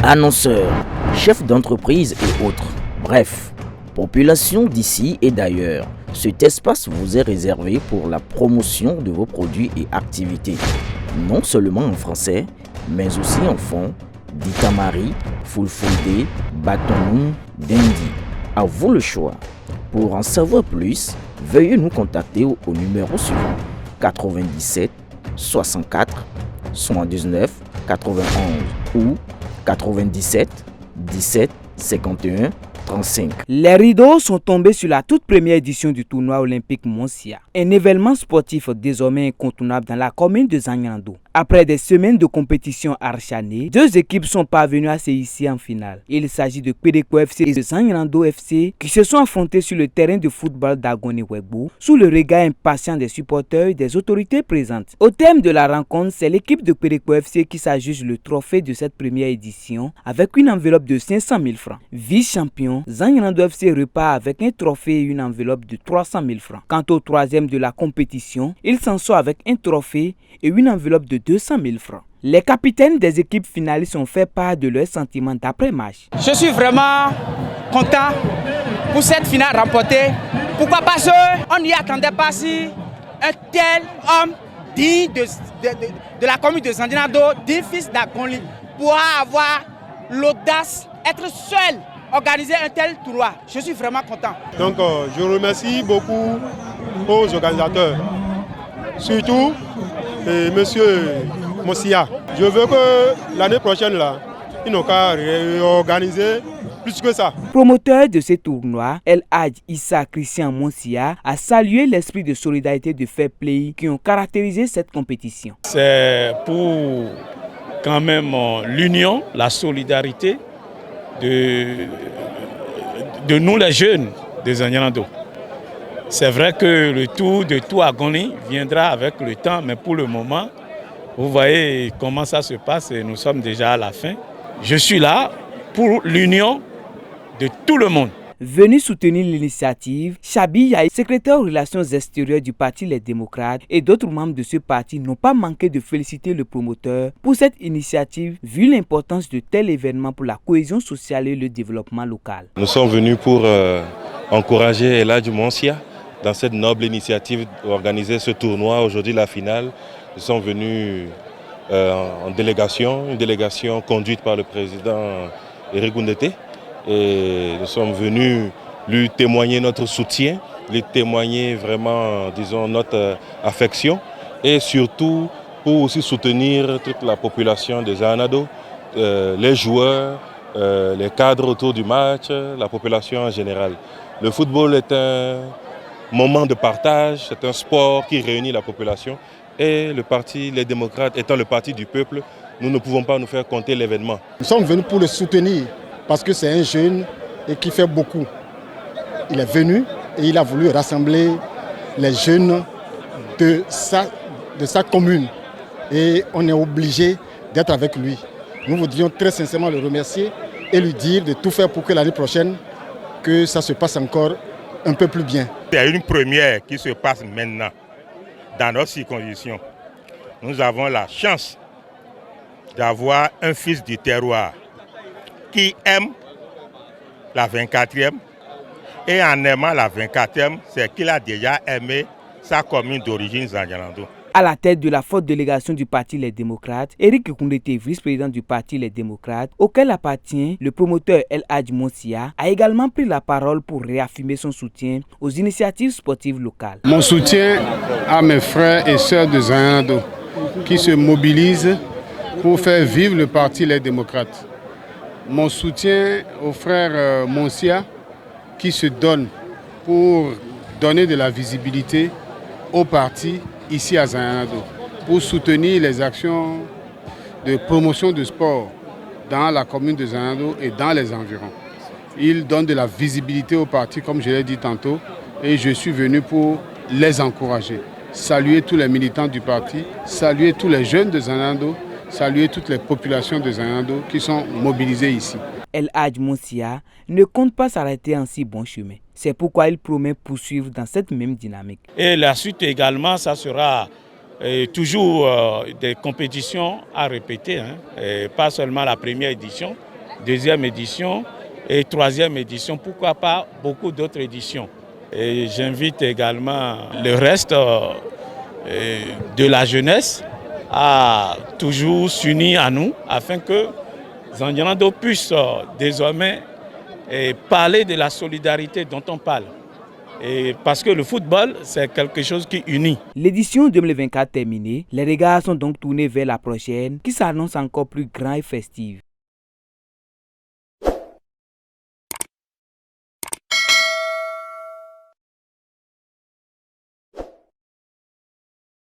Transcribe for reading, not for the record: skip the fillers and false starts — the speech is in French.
Annonceurs, chefs d'entreprise et autres. Bref, population d'ici et d'ailleurs. Cet espace vous est réservé pour la promotion de vos produits et activités. Non seulement en français, mais aussi en fond, Ditamari, Fulfulde, Batonou, Dendi. À vous le choix. Pour en savoir plus, veuillez nous contacter au numéro suivant 97 64 79 91 ou 97 17 51 35. Les rideaux sont tombés sur la toute première édition du tournoi olympique Monsia, un événement sportif désormais incontournable dans la commune de Zanyando. Après des semaines de compétition acharnée, deux équipes sont parvenues à se hisser en finale. Il s'agit de Pédéco FC et de Zanyando FC qui se sont affrontés sur le terrain de football d'Agone-Wegbo sous le regard impatient des supporters et des autorités présentes. Au terme de la rencontre, c'est l'équipe de Pédéco FC qui s'adjuge le trophée de cette première édition avec une enveloppe de 500 000 francs. Vice-champion, Zanyando FC repart avec un trophée et une enveloppe de 300 000 francs. Quant au troisième de la compétition, il s'en sort avec un trophée et une enveloppe de 200 000 francs. Les capitaines des équipes finalistes ont fait part de leurs sentiments d'après-match. Je suis vraiment content pour cette finale remportée. Pourquoi? Parce qu'on n'y attendait pas si un tel homme digne de la commune de Zanyando, digne fils d'Agoni, pourra avoir l'audace, être seul, organiser un tel tournoi. Je suis vraiment content. Donc je remercie beaucoup aux organisateurs, surtout monsieur Monsia. Je veux que l'année prochaine, là, ils n'ont qu'à réorganiser plus que ça. Promoteur de ce tournoi, El Hadj Issa Christian Monsia a salué l'esprit de solidarité de fair play qui ont caractérisé cette compétition. C'est pour quand même l'union, la solidarité de nous les jeunes de Zanyando. C'est vrai que le tour de Touagoni viendra avec le temps, mais pour le moment, vous voyez comment ça se passe et nous sommes déjà à la fin. Je suis là pour l'union de tout le monde. Venu soutenir l'initiative, Chabi Yaye, secrétaire aux relations extérieures du parti Les Démocrates et d'autres membres de ce parti n'ont pas manqué de féliciter le promoteur pour cette initiative vu l'importance de tel événement pour la cohésion sociale et le développement local. Nous sommes venus pour encourager El Hadj Monsia dans cette noble initiative d'organiser ce tournoi. Aujourd'hui, la finale, nous sommes venus en délégation, une délégation conduite par le président Éric Goundété. Et nous sommes venus lui témoigner notre soutien, lui témoigner vraiment, disons, notre affection et surtout pour aussi soutenir toute la population de Zanyando, les joueurs, les cadres autour du match, la population en général. Le football est un moment de partage, c'est un sport qui réunit la population et le parti Les Démocrates étant le parti du peuple, nous ne pouvons pas nous faire compter l'événement. Nous sommes venus pour le soutenir parce que c'est un jeune et qui fait beaucoup. Il est venu et il a voulu rassembler les jeunes de sa commune et on est obligé d'être avec lui. Nous voudrions très sincèrement le remercier et lui dire de tout faire pour que l'année prochaine, que ça se passe encore un peu plus bien. C'est une première qui se passe maintenant dans notre circonscription. Nous avons la chance d'avoir un fils du terroir qui aime la 24e et en aimant la 24e, c'est qu'il a déjà aimé sa commune d'origine Zanyando. À la tête de la forte délégation du parti Les Démocrates, Éric Goundété, vice-président du parti Les Démocrates, auquel appartient le promoteur El Hadj Monsia, a également pris la parole pour réaffirmer son soutien aux initiatives sportives locales. Mon soutien à mes frères et sœurs de Zanyando qui se mobilisent pour faire vivre le parti Les Démocrates. Mon soutien aux frères Monsia qui se donnent pour donner de la visibilité au parti ici à Zanyando, pour soutenir les actions de promotion du sport dans la commune de Zanyando et dans les environs. Ils donnent de la visibilité au parti, comme je l'ai dit tantôt, et je suis venu pour les encourager. Saluer tous les militants du parti, saluer tous les jeunes de Zanyando, saluer toutes les populations de Zanyando qui sont mobilisées ici. El Hadj Monsia ne compte pas s'arrêter en si bon chemin. C'est pourquoi il promet poursuivre dans cette même dynamique. Et la suite également, ça sera toujours des compétitions à répéter, et pas seulement la première édition, deuxième édition et troisième édition, pourquoi pas beaucoup d'autres éditions. Et j'invite également le reste de la jeunesse à toujours s'unir à nous afin que Zanyarando puisse désormais parler de la solidarité dont on parle. Et parce que le football, c'est quelque chose qui unit. L'édition 2024 terminée, les regards sont donc tournés vers la prochaine qui s'annonce encore plus grande et festive.